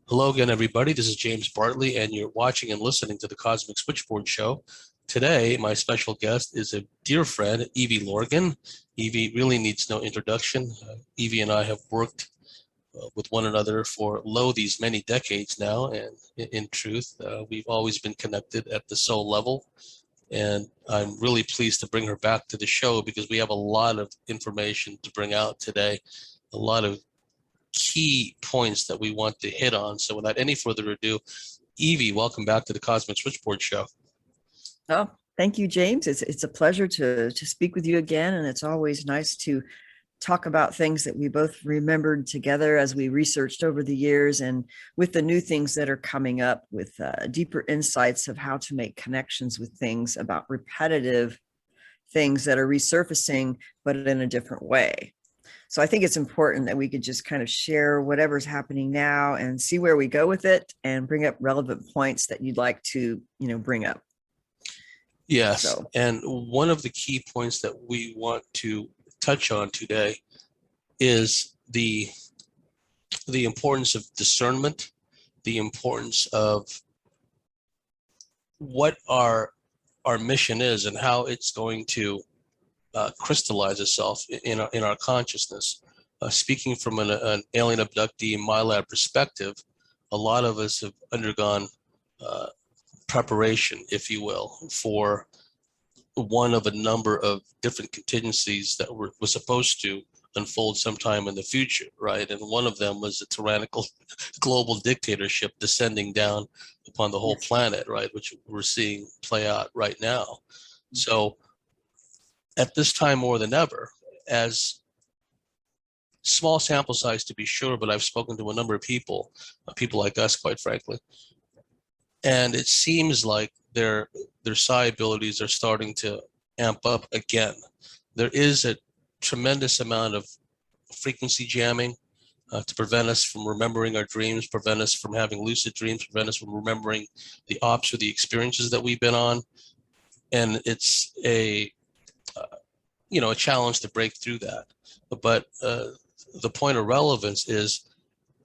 Hello again, everybody. This is James Bartley, and you're watching and listening to the Cosmic Switchboard show. Today, my special guest is a dear friend, Evie Lorgen. Evie really needs no introduction. Evie and I have worked with one another for these many decades now, and in truth, we've always been connected at the soul level. And I'm really pleased to bring her back to the show because we have a lot of information to bring out today, a lot of key points that we want to hit on. So without any further ado, Evie, welcome back to the Cosmic Switchboard show. Oh, thank you, James. It's a pleasure to speak with you again, and it's always nice to talk about things that we both remembered together as we researched over the years, and with the new things that are coming up with deeper insights of how to make connections with things about repetitive things that are resurfacing, but in a different way. So I think it's important that we could just kind of share whatever's happening now and see where we go with it and bring up relevant points that you'd like to, bring up. Yes, and one of the key points that we want to touch on today is the importance of discernment, the importance of what our mission is and how it's going to crystallize itself in our consciousness. Speaking from an alien abductee MyLab perspective, a lot of us have undergone preparation, if you will, for one of a number of different contingencies that were supposed to unfold sometime in the future, right? And one of them was a tyrannical global dictatorship descending down upon the whole planet, right? Which we're seeing play out right now. So at this time more than ever, as small sample size to be sure, but I've spoken to a number of people like us, quite frankly, and it seems like their psi abilities are starting to amp up again. There is a tremendous amount of frequency jamming to prevent us from remembering our dreams, prevent us from having lucid dreams, prevent us from remembering the ops or the experiences that we've been on. And it's a challenge to break through that. But the point of relevance is,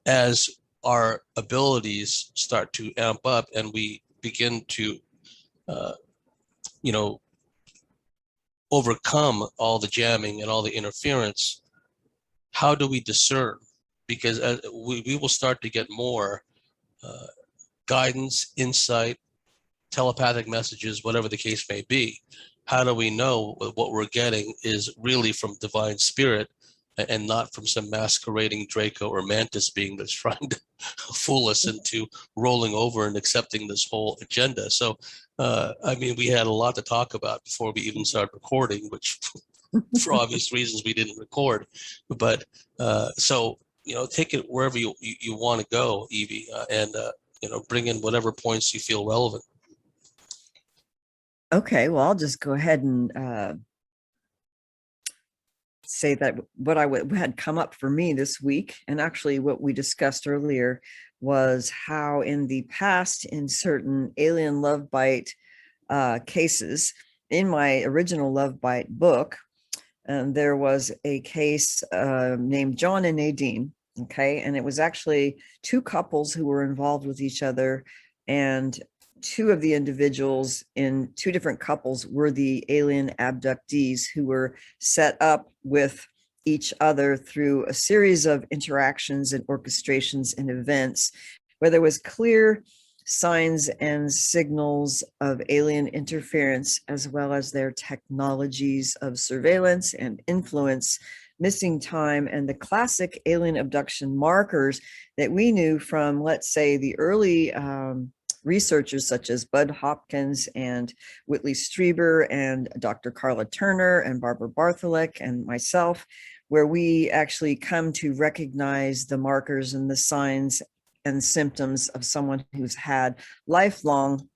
as our abilities start to amp up and we begin to overcome all the jamming and all the interference, how do we discern? Because we will start to get more guidance, insight, telepathic messages, whatever the case may be. How do we know what we're getting is really from divine spirit and not from some masquerading Draco or Mantis being that's trying to fool us into rolling over and accepting this whole agenda? So, we had a lot to talk about before we even started recording, which for obvious reasons we didn't record. But take it wherever you want to go, Evie, and bring in whatever points you feel relevant. Okay, well, I'll just go ahead and say that what had come up for me this week, and actually what we discussed earlier, was how in the past, in certain alien love bite cases, in my original love bite book, there was a case named John and Nadine. Okay, and it was actually two couples who were involved with each other, and two of the individuals in two different couples were the alien abductees who were set up with each other through a series of interactions and orchestrations and events where there was clear signs and signals of alien interference, as well as their technologies of surveillance and influence, missing time, and the classic alien abduction markers that we knew from, let's say, the early researchers such as Bud Hopkins and Whitley Strieber and Dr. Carla Turner and Barbara Bartholek and myself, where we actually come to recognize the markers and the signs and symptoms of someone who's had lifelong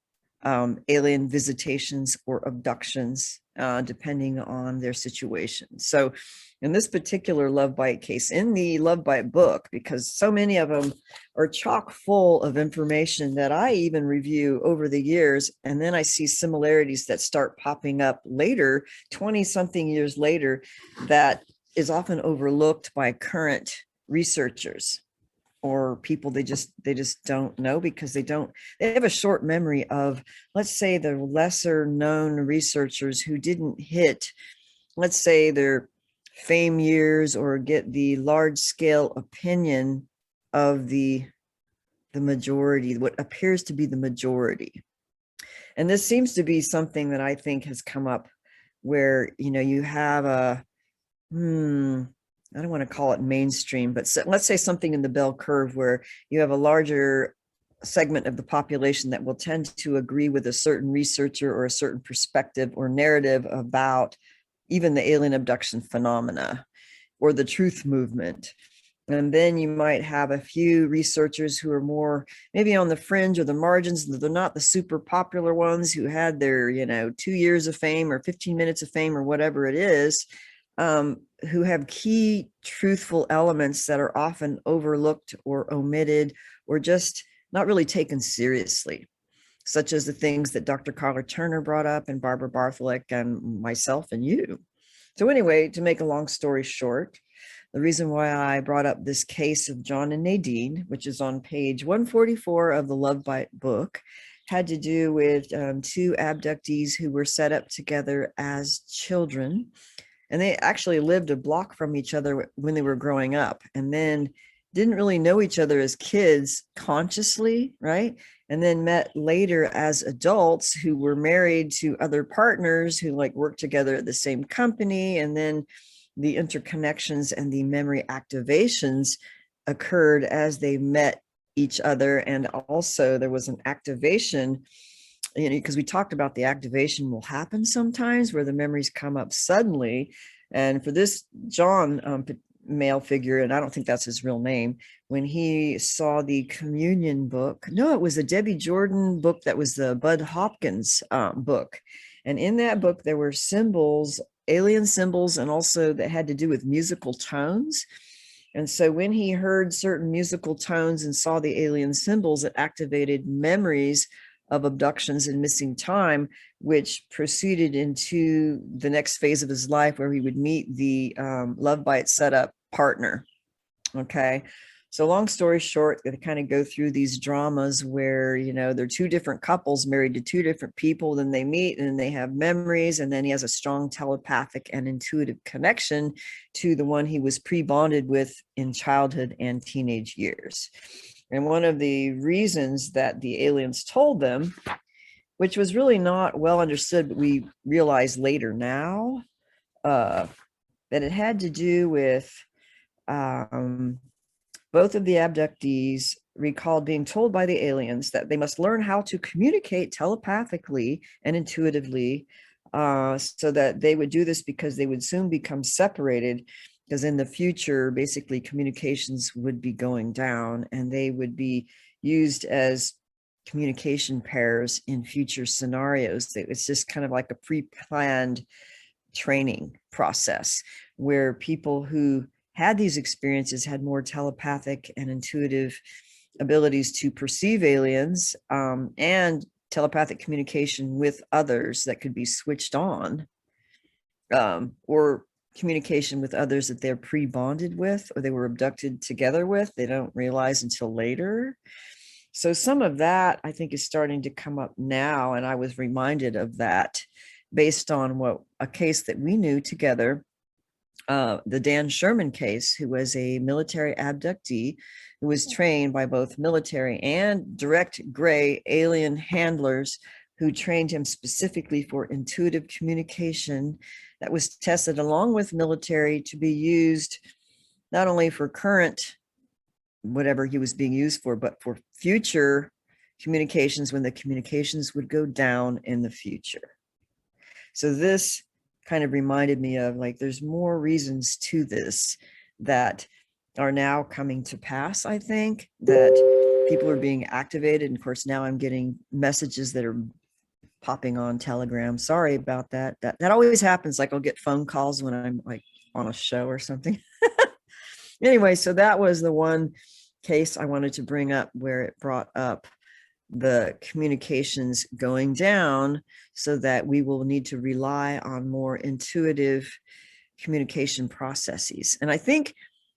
alien visitations or abductions, depending on their situation. So in this particular love bite case, in the love bite book, because so many of them are chock full of information that I even review over the years, and then I see similarities that start popping up later, 20 something years later, that is often overlooked by current researchers. or people they just don't know because they have a short memory of, let's say, the lesser known researchers who didn't hit, let's say, their fame years or get the large scale opinion of the majority, what appears to be the majority. And this seems to be something that I think has come up where, you have I don't want to call it mainstream, but let's say something in the bell curve where you have a larger segment of the population that will tend to agree with a certain researcher or a certain perspective or narrative about even the alien abduction phenomena or the truth movement. And then you might have a few researchers who are more maybe on the fringe or the margins. They're not the super popular ones who had their, 2 years of fame or 15 minutes of fame or whatever it is, who have key truthful elements that are often overlooked or omitted or just not really taken seriously, such as the things that Dr. Carla Turner brought up and Barbara Bartholick and myself and you. So anyway, to make a long story short, the reason why I brought up this case of John and Nadine, which is on page 144 of the Love Bite book, had to do with 2 abductees who were set up together as children. And they actually lived a block from each other when they were growing up, and then didn't really know each other as kids consciously, right? And then met later as adults who were married to other partners who worked together at the same company. And then the interconnections and the memory activations occurred as they met each other. And also there was an activation, because we talked about the activation will happen sometimes where the memories come up suddenly. And for this John male figure, and I don't think that's his real name, when he saw the communion book, no, it was a Debbie Jordan book that was the Bud Hopkins book. And in that book, there were symbols, alien symbols, and also that had to do with musical tones. And so when he heard certain musical tones and saw the alien symbols, it activated memories of abductions and missing time, which proceeded into the next phase of his life where he would meet the Love Bite setup partner. Okay. So long story short, they kind of go through these dramas where, they're 2 different couples married to 2 different people, then they meet and they have memories, and then he has a strong telepathic and intuitive connection to the one he was pre-bonded with in childhood and teenage years. And one of the reasons that the aliens told them, which was really not well understood, but we realize later now, that it had to do with both of the abductees recalled being told by the aliens that they must learn how to communicate telepathically and intuitively, so that they would do this because they would soon become separated, because in the future, basically communications would be going down and they would be used as communication pairs in future scenarios. It's just kind of like a pre-planned training process where people who had these experiences had more telepathic and intuitive abilities to perceive aliens, and telepathic communication with others that could be switched on, or communication with others that they're pre-bonded with or they were abducted together with. They don't realize until later. So some of that I think is starting to come up now. And I was reminded of that based on a case that we knew together, the Dan Sherman case, who was a military abductee who was trained by both military and direct gray alien handlers who trained him specifically for intuitive communication that was tested along with military to be used not only for current, whatever he was being used for, but for future communications when the communications would go down in the future. So this kind of reminded me of there's more reasons to this that are now coming to pass. I think that people are being activated. And of course, now I'm getting messages that are popping on Telegram. Sorry about that. That always happens. I'll get phone calls when I'm on a show or something. Anyway, so that was the one case I wanted to bring up where it brought up the communications going down, so that we will need to rely on more intuitive communication processes. And I think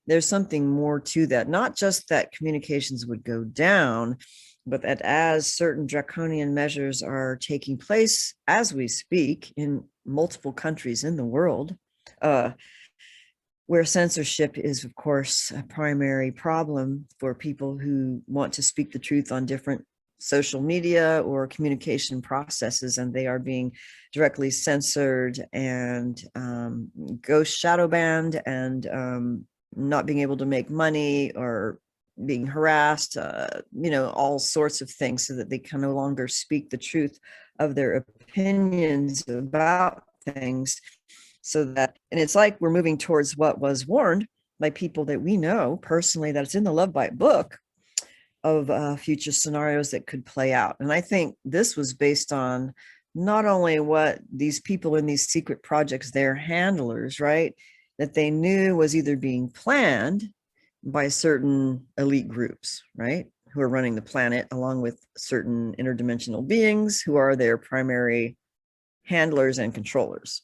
there's something more to that. Not just that communications would go down, but that as certain draconian measures are taking place as we speak in multiple countries in the world, where censorship is, of course, a primary problem for people who want to speak the truth on different social media or communication processes, and they are being directly censored and ghost shadow banned, and not being able to make money or being harassed, all sorts of things, so that they can no longer speak the truth of their opinions about things. So that, and it's like we're moving towards what was warned by people that we know personally, that it's in the Love Bite book, of future scenarios that could play out. And I think this was based on not only what these people in these secret projects, their handlers, right, that they knew was either being planned by certain elite groups, right, who are running the planet, along with certain interdimensional beings who are their primary handlers and controllers,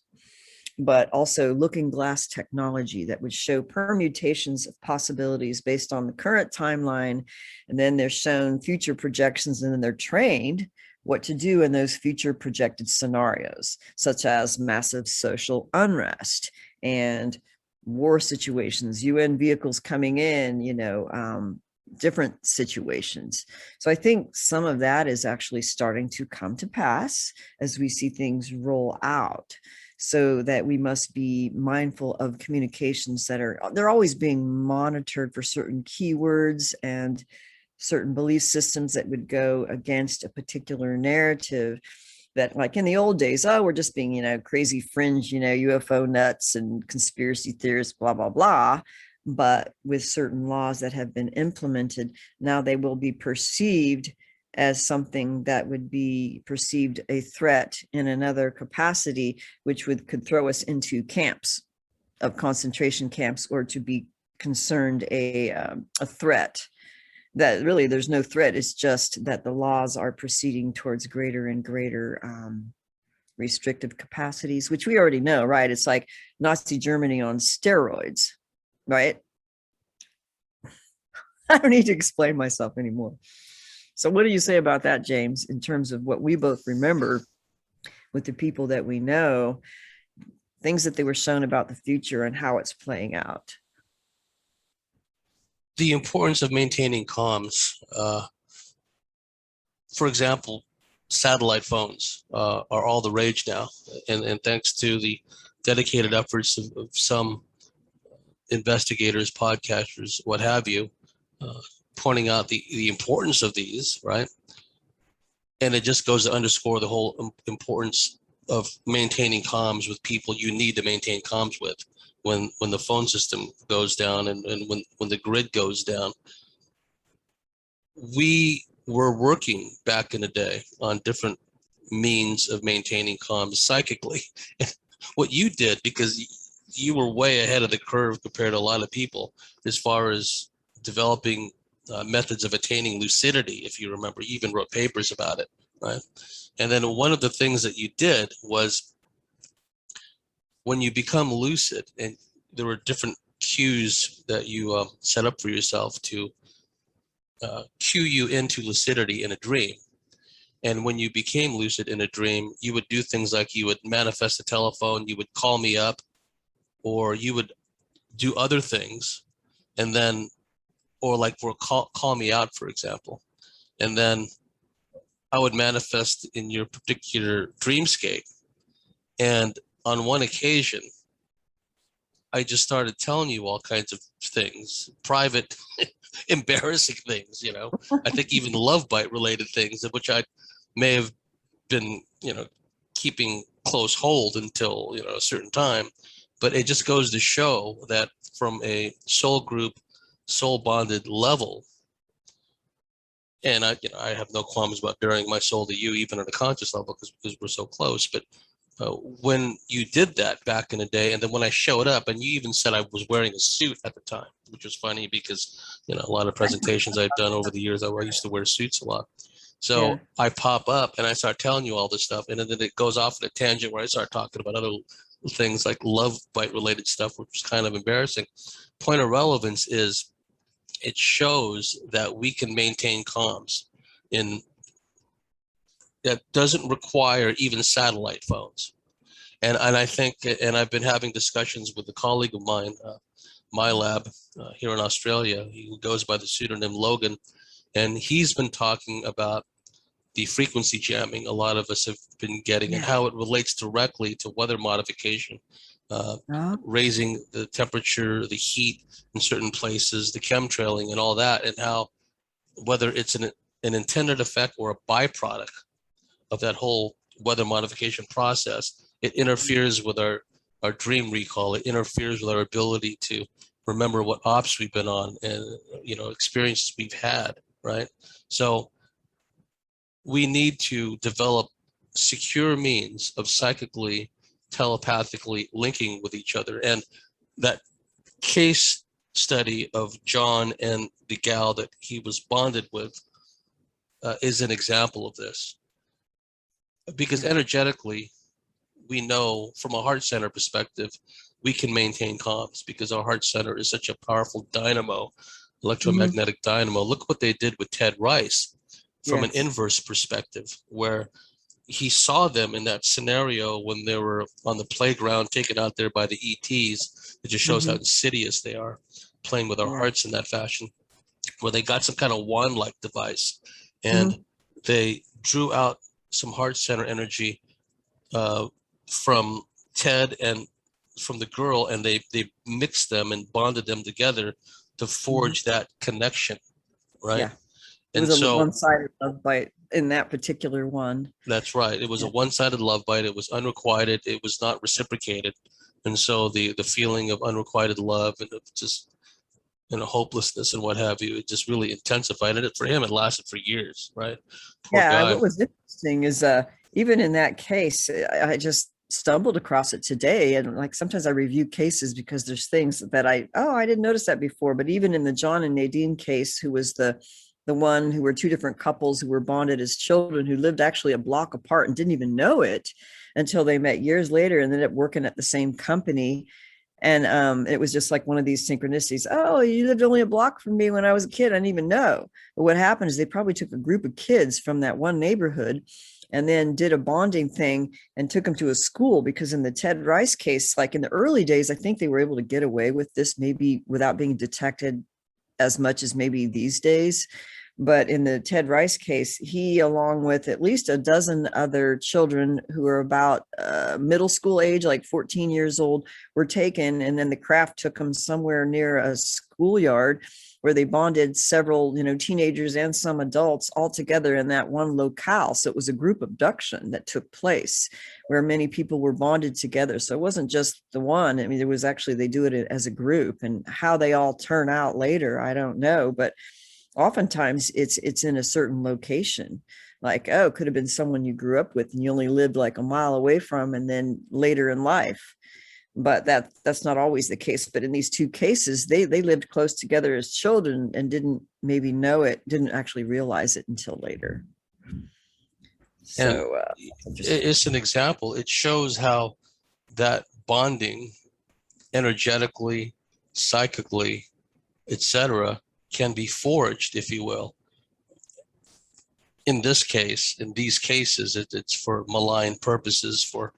but also looking glass technology that would show permutations of possibilities based on the current timeline. And then they're shown future projections, and then they're trained what to do in those future projected scenarios, such as massive social unrest and war situations, UN vehicles coming in, different situations. So I think some of that is actually starting to come to pass as we see things roll out. So that we must be mindful of communications they're always being monitored for certain keywords and certain belief systems that would go against a particular narrative. That, like in the old days, we're just being, crazy fringe, UFO nuts and conspiracy theorists, blah, blah, blah. But with certain laws that have been implemented, now they will be perceived as something that would be perceived a threat in another capacity, which could throw us into camps of concentration camps, or to be concerned a threat. That really there's no threat. It's just that the laws are proceeding towards greater and greater restrictive capacities, which we already know, right? It's like Nazi Germany on steroids, right? I don't need to explain myself anymore. So what do you say about that, James, in terms of what we both remember with the people that we know, things that they were shown about the future and how it's playing out? The importance of maintaining comms. For example, satellite phones are all the rage now. And thanks to the dedicated efforts of some investigators, podcasters, what have you, pointing out the importance of these, right? And it just goes to underscore the whole importance of maintaining comms with people you need to maintain comms with when the phone system goes down and when the grid goes down. We were working back in the day on different means of maintaining comms psychically. What you did, because you were way ahead of the curve compared to a lot of people as far as developing methods of attaining lucidity. If you remember, you even wrote papers about it, right? And then one of the things that you did was, when you become lucid, and there were different cues that you set up for yourself to cue you into lucidity in a dream. And when you became lucid in a dream, you would do things like you would manifest a telephone, you would call me up, or you would do other things, and then, or like for call me out, for example. And then I would manifest in your particular dreamscape. And on one occasion, I just started telling you all kinds of things, private, embarrassing things, I think even love bite related things, of which I may have been, keeping close hold until, a certain time. But it just goes to show that from a soul group, soul bonded level, and I have no qualms about bearing my soul to you, even at a conscious level, because we're so close. But when you did that back in the day, and then when I showed up, and you even said I was wearing a suit at the time, which was funny because, a lot of presentations I've done over the years, I used to wear suits a lot. So yeah. I pop up and I start telling you all this stuff, and then it goes off in a tangent where I start talking about other things like love bite related stuff, which is kind of embarrassing. Point of relevance is it shows that we can maintain comms in that doesn't require even satellite phones. And I think, and I've been having discussions with a colleague of mine, my lab here in Australia, who goes by the pseudonym Logan, and he's been talking about the frequency jamming a lot of us have been getting and how it relates directly to weather modification, raising the temperature, the heat in certain places, the chemtrailing and all that, and how whether it's an intended effect or a byproduct of that whole weather modification process, it interferes with our dream recall. It interferes with our ability to remember what ops we've been on and experiences we've had, right? So we need to develop secure means of psychically, telepathically linking with each other. And that case study of John and the gal that he was bonded with is an example of this. Because energetically, we know from a heart center perspective, we can maintain comms because our heart center is such a powerful dynamo, electromagnetic dynamo. Look what they did with Ted Rice from an inverse perspective, where he saw them in that scenario when they were on the playground taken out there by the ETs. It just shows how insidious they are, playing with our hearts in that fashion, where they got some kind of wand-like device and they drew out some heart center energy from Ted and from the girl, and they mixed them and bonded them together to forge that connection, right? Yeah. It was a one-sided love bite in that particular one. That's right. It was a one-sided love bite. It was unrequited. It was not reciprocated. And so the feeling of unrequited love and of just hopelessness and what have you, it just really intensified. And for him, it lasted for years, right? Poor guy. What was interesting is even in that case, I just stumbled across it today. And like sometimes I review cases because there's things that I didn't notice that before. But even in the John and Nadine case, who was the one who were two different couples who were bonded as children, who lived actually a block apart and didn't even know it until they met years later and ended up working at the same company. And it was just like one of these synchronicities. Oh, you lived only a block from me when I was a kid. I didn't even know. But what happened is they probably took a group of kids from that one neighborhood and then did a bonding thing and took them to a school, because in the Ted Rice case, like in the early days, I think they were able to get away with this maybe without being detected as much as maybe these days. But in the Ted Rice case, he, along with at least a dozen other children who are about middle school age, like 14 years old, were taken. And then the craft took them somewhere near a schoolyard where they bonded several, teenagers and some adults all together in that one locale. So it was a group abduction that took place where many people were bonded together. So it wasn't just the one. I mean, it was actually, they do it as a group, and how they all turn out later, I don't know. But oftentimes it's in a certain location, like, could have been someone you grew up with and you only lived like a mile away from, and then later in life. But that's not always the case. But in these two cases, they lived close together as children and didn't maybe know it, didn't actually realize it until later. So it's an example. It shows how that bonding energetically, psychically, etc., can be forged, if you will. In this case, in these cases, it's for malign purposes, for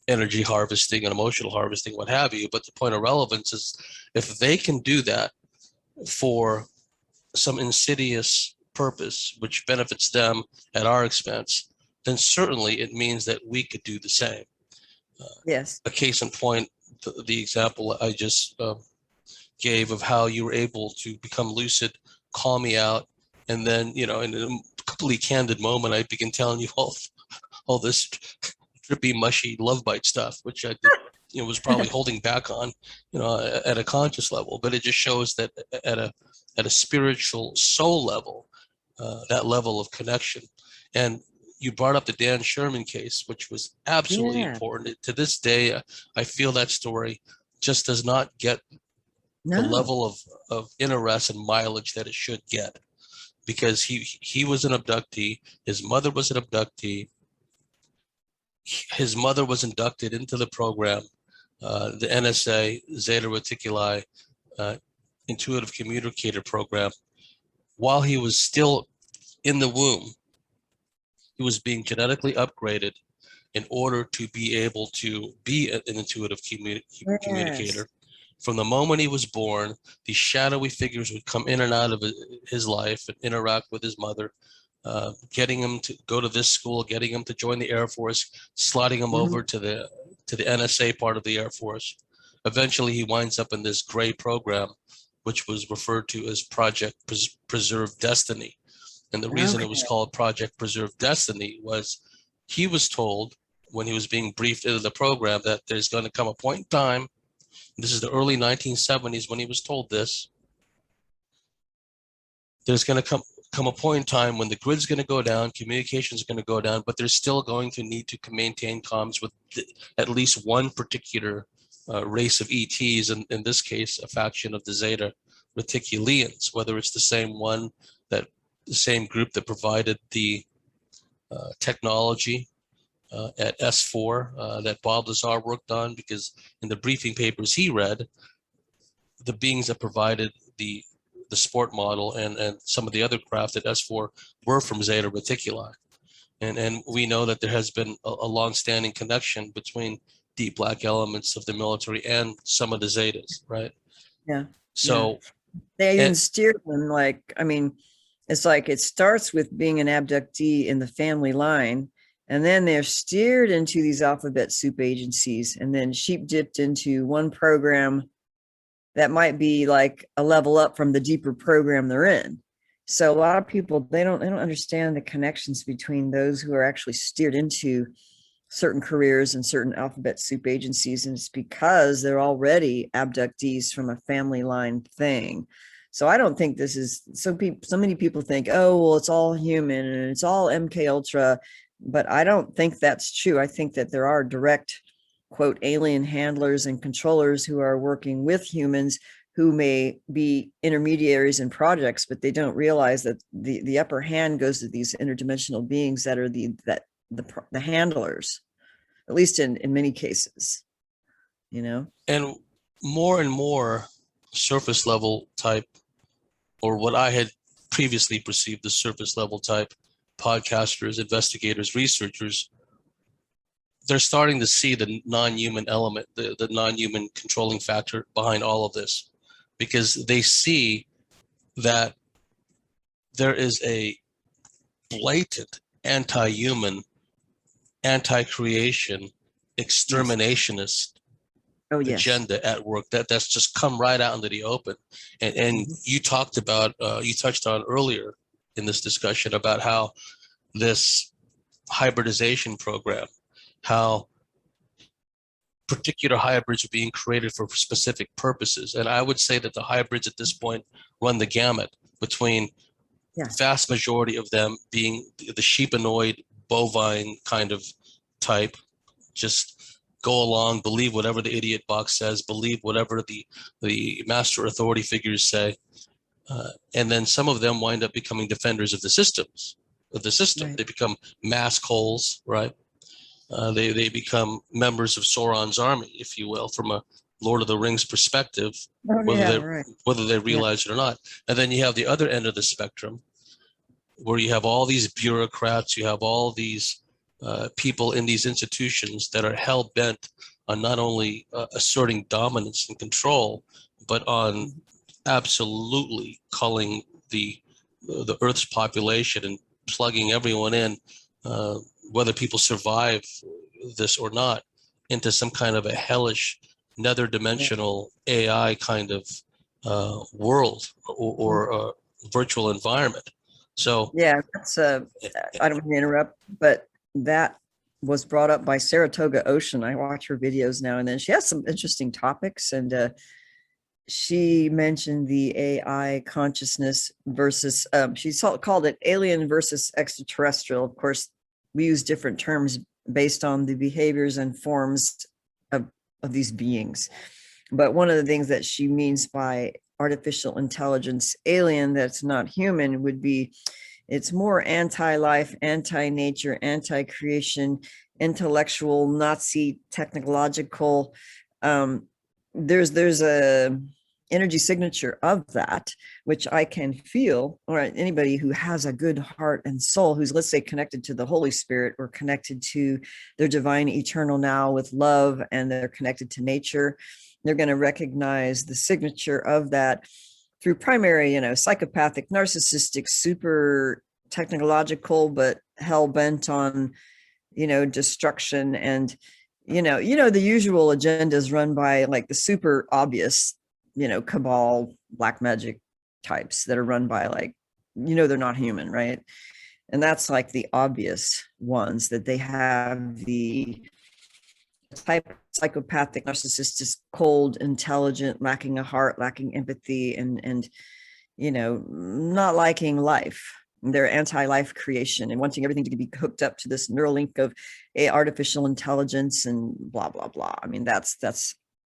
energy harvesting and emotional harvesting, what have you. But the point of relevance is, if they can do that for some insidious purpose, which benefits them at our expense, then certainly it means that we could do the same. Yes. A case in point, the example I just gave of how you were able to become lucid, call me out, and then, in a completely candid moment, I begin telling you all this drippy, mushy love bite stuff, which I did, was probably holding back on, at a conscious level. But it just shows that at a spiritual soul level, that level of connection. And you brought up the Dan Sherman case, which was absolutely important. To this day, I feel that story just does not get the level of interest and mileage that it should get, because he was an abductee. His mother was an abductee. his mother was inducted into the program, the NSA, Zeta Reticuli, Intuitive Communicator Program. While he was still in the womb, he was being genetically upgraded in order to be able to be an intuitive communicator. From the moment he was born, these shadowy figures would come in and out of his life and interact with his mother, getting him to go to this school, getting him to join the Air Force, sliding him over to the NSA part of the Air Force. Eventually, he winds up in this gray program, which was referred to as Project Preserve Destiny. And the reason it was called Project Preserve Destiny was he was told when he was being briefed into the program that there's going to come a point in time, this is the early 1970s when he was told this, there's going to come a point in time when the grid's going to go down, communication is going to go down, but they're still going to need to maintain comms with at least one particular race of ETs, and in this case, a faction of the Zeta Reticulians, whether it's the same one, that the same group that provided the technology at S4 that Bob Lazar worked on, because in the briefing papers he read, the beings that provided the sport model and some of the other craft at S4 were from Zeta Reticuli. And we know that there has been a long-standing connection between deep black elements of the military and some of the Zetas, right? Yeah. So they even steer them, like, I mean, it's like it starts with being an abductee in the family line, and then they're steered into these alphabet soup agencies, and then sheep dipped into one program that might be like a level up from the deeper program they're in. So a lot of people, they don't understand the connections between those who are actually steered into certain careers and certain alphabet soup agencies, and it's because they're already abductees from a family line thing. So I don't think this is, so many people think, oh, well, it's all human and it's all MK Ultra, but I don't think that's true. I think that there are direct, quote, alien handlers and controllers who are working with humans who may be intermediaries in projects, but they don't realize that the upper hand goes to these interdimensional beings that are the handlers, at least in many cases, you know. And more surface level type, or what I had previously perceived as surface level type podcasters, investigators, researchers, they're starting to see the non-human element, the non-human controlling factor behind all of this, because they see that there is a blatant anti-human, anti-creation, exterminationist agenda at work that's just come right out into the open. And you talked about, you touched on earlier in this discussion about how this hybridization program, how particular hybrids are being created for specific purposes. And I would say that the hybrids at this point run the gamut between vast majority of them being the sheepanoid, bovine kind of type, just go along, believe whatever the idiot box says, believe whatever the master authority figures say. And then some of them wind up becoming defenders of the systems, Right. They become mask holes, right? They become members of Sauron's army, if you will, from a Lord of the Rings perspective, whether they realize it or not. And then you have the other end of the spectrum, where you have all these bureaucrats, you have all these people in these institutions that are hell-bent on not only asserting dominance and control, but on absolutely culling the Earth's population and plugging everyone in, whether people survive this or not, into some kind of a hellish, nether dimensional AI kind of world or virtual environment. So that's I don't want to interrupt, but that was brought up by Saratoga Ocean. I watch her videos now and then. She has some interesting topics, and she mentioned the AI consciousness versus, she called it alien versus extraterrestrial. Of course, we use different terms based on the behaviors and forms of these beings. But one of the things that she means by artificial intelligence alien that's not human would be It's more anti-life, anti-nature, anti-creation, intellectual, Nazi, technological. There's a energy signature of that, which I can feel, or anybody who has a good heart and soul, who's, let's say, connected to the Holy Spirit or connected to their divine eternal now with love, and they're connected to nature, they're going to recognize the signature of that through primary, psychopathic, narcissistic, super technological, but hell bent on, destruction. And, the usual agendas run by like the super obvious, cabal, black magic types that are run by like, they're not human, right? And that's like the obvious ones, that they have the type of psychopathic, narcissistic, cold, intelligent, lacking a heart, lacking empathy, and not liking life. They're anti-life creation and wanting everything to be hooked up to this neural link of artificial intelligence and blah blah blah. I mean, that's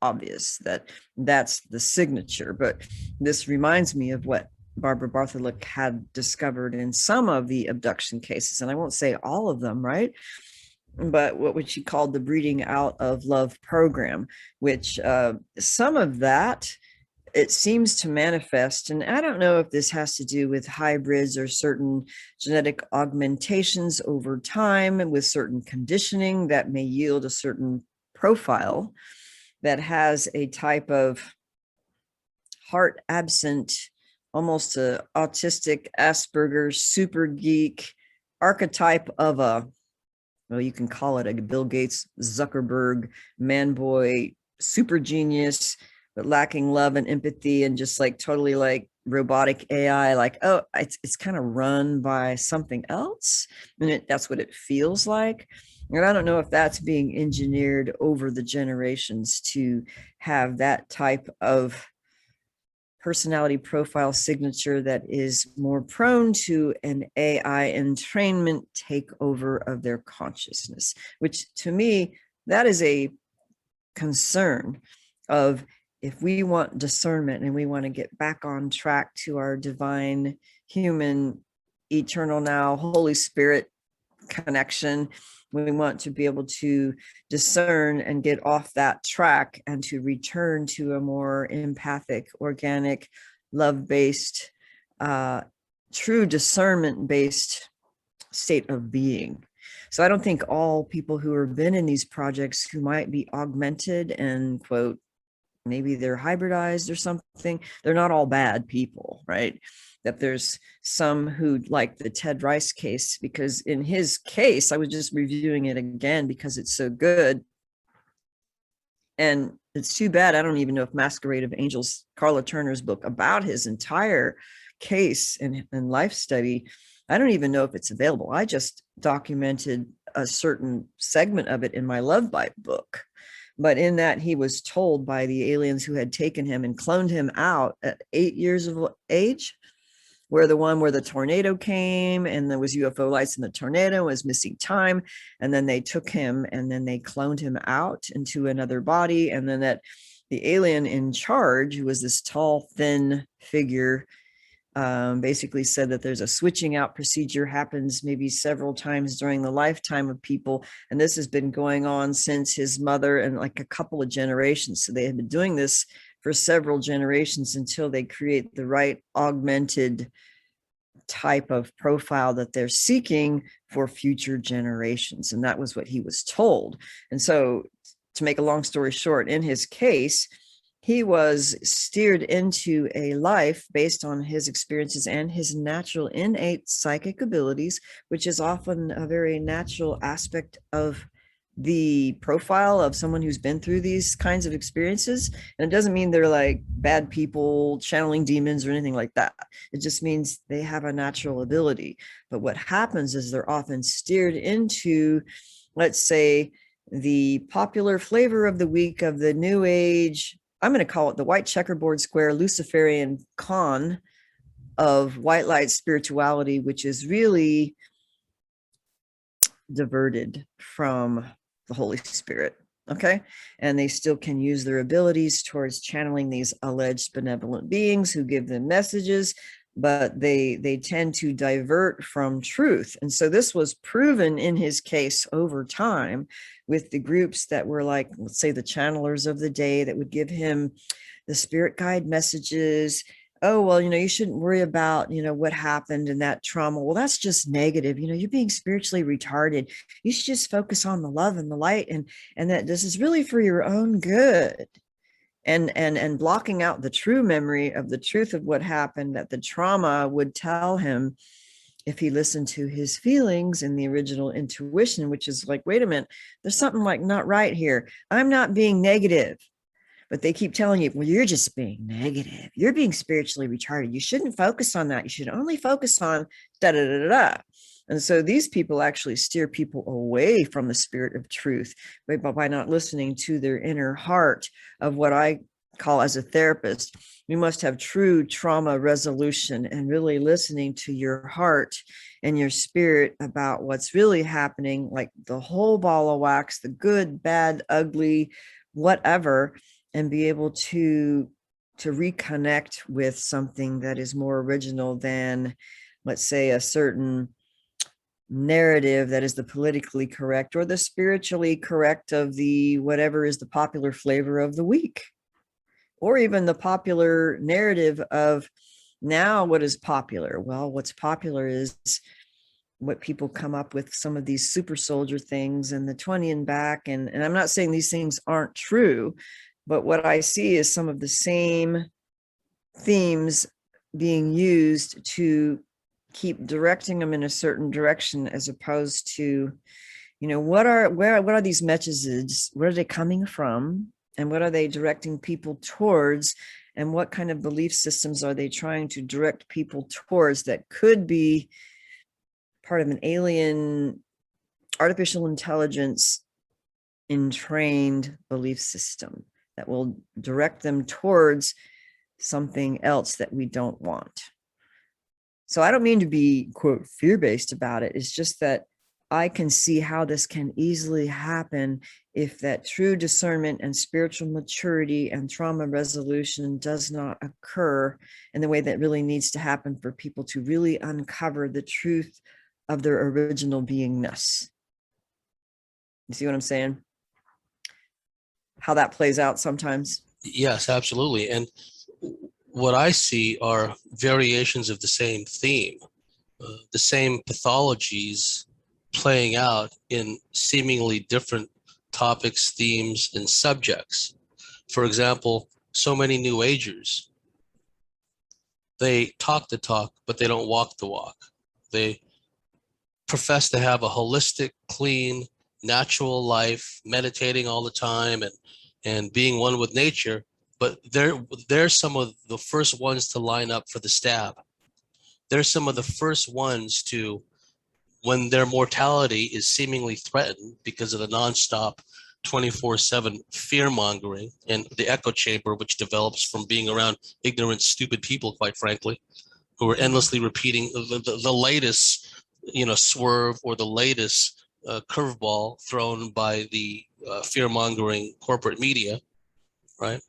obvious that that's the signature. But this reminds me of what Barbara Bartholomew had discovered in some of the abduction cases, and I won't say all of them, right? But what she called the breeding out of love program, which some of that, it seems to manifest, and I don't know if this has to do with hybrids or certain genetic augmentations over time and with certain conditioning that may yield a certain profile that has a type of heart absent, almost a autistic, Asperger's, super geek archetype of a, well, you can call it a Bill Gates, Zuckerberg, man boy, super genius, but lacking love and empathy, and just like totally like robotic AI, like, oh, it's kind of run by something else. And that's what it feels like. And I don't know if that's being engineered over the generations to have that type of personality profile signature that is more prone to an AI entrainment takeover of their consciousness, which to me, that is a concern of, if we want discernment and we want to get back on track to our divine, human, eternal now, Holy Spirit connection, we want to be able to discern and get off that track and to return to a more empathic, organic, love-based, true discernment-based state of being. So I don't think all people who have been in these projects who might be augmented and, quote, maybe they're hybridized or something, they're not all bad people, right? That there's some who, like the Ted Rice case, because in his case, I was just reviewing it again because it's so good. And it's too bad, I don't even know if Masquerade of Angels, Carla Turner's book about his entire case and life study, I don't even know if it's available. I just documented a certain segment of it in my Love Bite book. But in that, he was told by the aliens who had taken him and cloned him out at 8 years of age, where the tornado came and there was UFO lights in the tornado, was missing time. And then they took him and then they cloned him out into another body. And then that the alien in charge, who was this tall, thin figure, basically said that there's a switching out procedure, happens maybe several times during the lifetime of people. And this has been going on since his mother and like a couple of generations. So they have been doing this for several generations until they create the right augmented type of profile that they're seeking for future generations. And that was what he was told. And so, to make a long story short, in his case, he was steered into a life based on his experiences and his natural innate psychic abilities, which is often a very natural aspect of the profile of someone who's been through these kinds of experiences. And it doesn't mean they're like bad people channeling demons or anything like that. It just means they have a natural ability. But what happens is they're often steered into, let's say, the popular flavor of the week of the new age, I'm going to call it the white checkerboard square Luciferian con of white light spirituality, which is really diverted from the Holy Spirit. Okay. And they still can use their abilities towards channeling these alleged benevolent beings who give them messages, but they tend to divert from truth. And so this was proven in his case over time with the groups that were like, let's say, the channelers of the day that would give him the spirit guide messages. Oh, well, you shouldn't worry about, what happened in that trauma. Well, that's just negative. You're being spiritually retarded. You should just focus on the love and the light, and that this is really for your own good. And blocking out the true memory of the truth of what happened, that the trauma would tell him if he listened to his feelings and the original intuition, which is like, wait a minute, there's something like not right here. I'm not being negative. But they keep telling you, well, you're just being negative. You're being spiritually retarded. You shouldn't focus on that. You should only focus on da da da da. And so these people actually steer people away from the spirit of truth by not listening to their inner heart of what I call, as a therapist, you must have true trauma resolution and really listening to your heart and your spirit about what's really happening, like the whole ball of wax, the good, bad, ugly, whatever, and be able to reconnect with something that is more original than, let's say, a certain narrative that is the politically correct or the spiritually correct of the whatever is the popular flavor of the week, or even the popular narrative of now what is popular. Well, what's popular is what people come up with, some of these super soldier things and the 20 and back. And I'm not saying these things aren't true, but what I see is some of the same themes being used to keep directing them in a certain direction, as opposed to, what are these messages? Where are they coming from? And what are they directing people towards? And what kind of belief systems are they trying to direct people towards that could be part of an alien, artificial intelligence entrained belief system that will direct them towards something else that we don't want? So I don't mean to be, quote, fear-based about it. It's just that I can see how this can easily happen if that true discernment and spiritual maturity and trauma resolution does not occur in the way that really needs to happen for people to really uncover the truth of their original beingness. You see what I'm saying? How that plays out sometimes. Yes, absolutely. And what I see are variations of the same theme, the same pathologies playing out in seemingly different topics, themes, and subjects. For example, so many New Agers, they talk the talk, but they don't walk the walk. They profess to have a holistic, clean, natural life, meditating all the time and being one with nature, but they're some of the first ones to line up for the stab. They're some of the first ones to, when their mortality is seemingly threatened because of the nonstop 24/7 fear mongering and the echo chamber, which develops from being around ignorant, stupid people, quite frankly, who are endlessly repeating the latest, swerve or the latest curveball thrown by the fear mongering corporate media, right?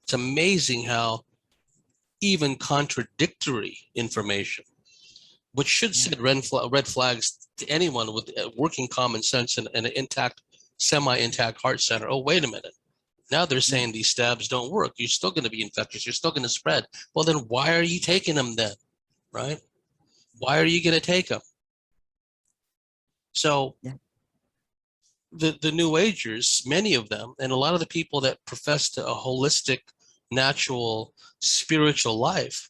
It's amazing how even contradictory information, which should send red flags to anyone with working common sense and an intact, semi-intact heart center. Oh, wait a minute. Now they're saying these stabs don't work. You're still going to be infectious. You're still going to spread. Well, then why are you taking them then, right? Why are you going to take them? So the New Agers, many of them, and a lot of the people that profess to a holistic, natural, spiritual life,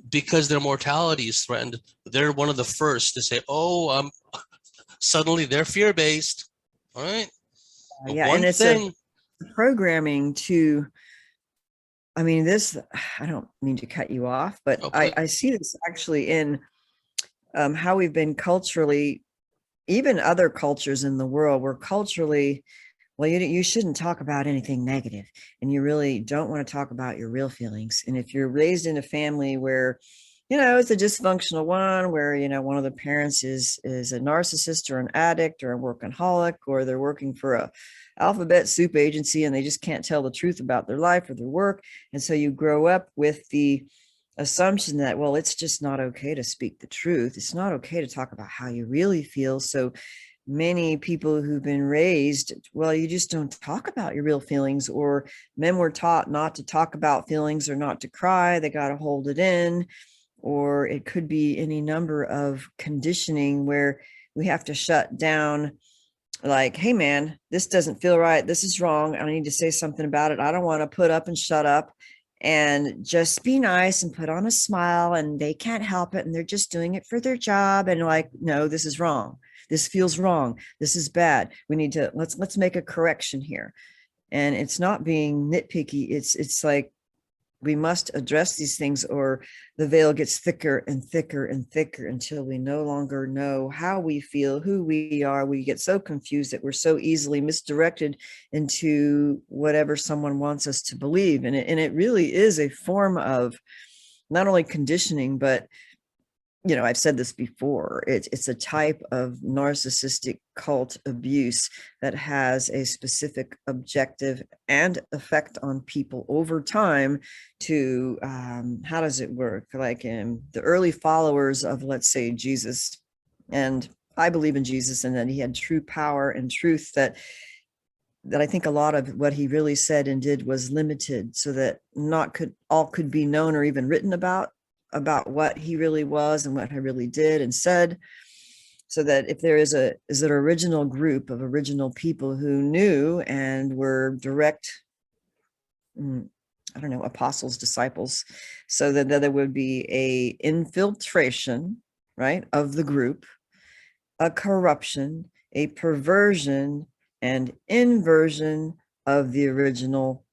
because their mortality is threatened, they're one of the first to say, oh, suddenly they're fear-based, all right? And it's a programming to, I mean, this, I don't mean to cut you off, but I see this actually in how we've been culturally, even other cultures in the world, where culturally, well, you shouldn't talk about anything negative, and you really don't want to talk about your real feelings. And if you're raised in a family where, it's a dysfunctional one, where, one of the parents is a narcissist or an addict or a workaholic, or they're working for a alphabet soup agency and they just can't tell the truth about their life or their work. And so you grow up with the assumption that, well, it's just not okay to speak the truth. It's not okay to talk about how you really feel. So many people who've been raised, well, you just don't talk about your real feelings, or men were taught not to talk about feelings or not to cry. They got to hold it in, or it could be any number of conditioning where we have to shut down, like, hey man, this doesn't feel right, this is wrong, I need to say something about it, I don't want to put up and shut up and just be nice and put on a smile, and they can't help it and they're just doing it for their job, and like, no, this is wrong, this feels wrong, this is bad, we need to, let's make a correction here. And it's not being nitpicky, it's like, we must address these things, or the veil gets thicker and thicker and thicker until we no longer know how we feel, who we are. We get so confused that we're so easily misdirected into whatever someone wants us to believe. And it really is a form of not only conditioning, but, you know, I've said this before, it's a type of narcissistic cult abuse that has a specific objective and effect on people over time to, how does it work? Like in the early followers of, let's say, Jesus, and I believe in Jesus and that he had true power and truth, that I think a lot of what he really said and did was limited, so that not all could be known or even written about what he really was and what he really did and said. So that if there is an original group of original people who knew and were direct, I don't know, apostles, disciples, so that there would be a infiltration, right, of the group, a corruption, a perversion, and inversion of the original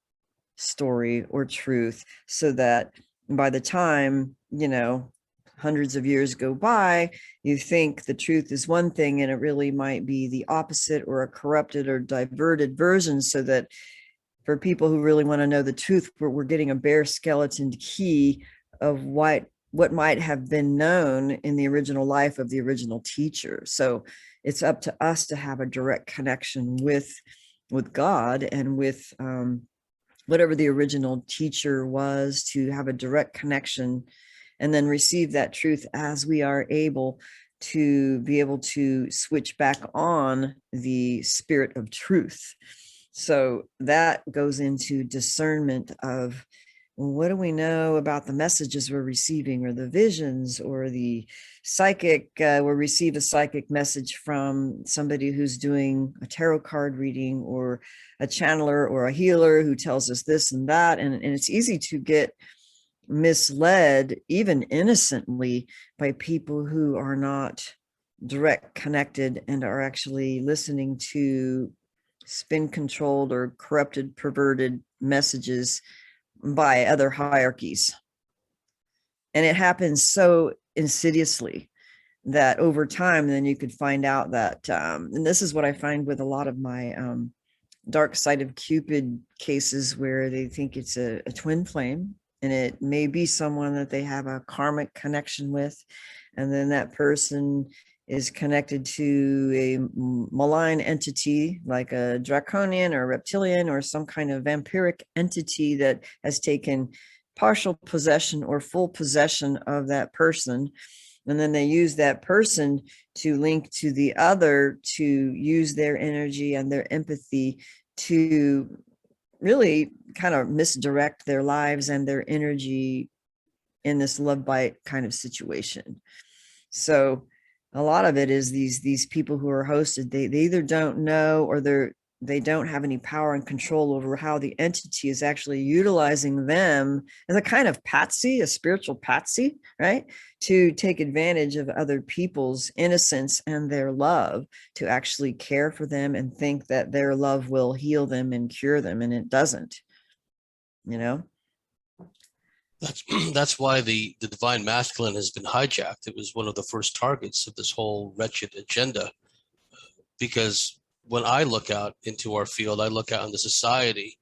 story or truth, so that by the time, you know, hundreds of years go by, you think the truth is one thing and it really might be the opposite, or a corrupted or diverted version, so that for people who really want to know the truth, we're getting a bare skeleton key of what might have been known in the original life of the original teacher. So it's up to us to have a direct connection with God and with whatever the original teacher was, to have a direct connection and then receive that truth as we are able to be able to switch back on the spirit of truth. So that goes into discernment of, what do we know about the messages we're receiving, or the visions, or the psychic, we'll receive a psychic message from somebody who's doing a tarot card reading, or a channeler or a healer who tells us this and that. And it's easy to get misled, even innocently, by people who are not direct connected and are actually listening to spin controlled or corrupted, perverted messages by other hierarchies. And it happens so insidiously that over time, then you could find out that, and this is what I find with a lot of my dark side of Cupid cases, where they think it's a twin flame, and it may be someone that they have a karmic connection with. And then that person is connected to a malign entity, like a draconian or reptilian or some kind of vampiric entity that has taken partial possession or full possession of that person. And then they use that person to link to the other, to use their energy and their empathy to really kind of misdirect their lives and their energy in this love bite kind of situation. So a lot of it is these people who are hosted, they either don't know, or they don't have any power and control over how the entity is actually utilizing them as a kind of patsy, a spiritual patsy, right? To take advantage of other people's innocence and their love, to actually care for them and think that their love will heal them and cure them. And it doesn't, you know? That's why the divine masculine has been hijacked. It was one of the first targets of this whole wretched agenda, because when I look out into our field, I look out into society,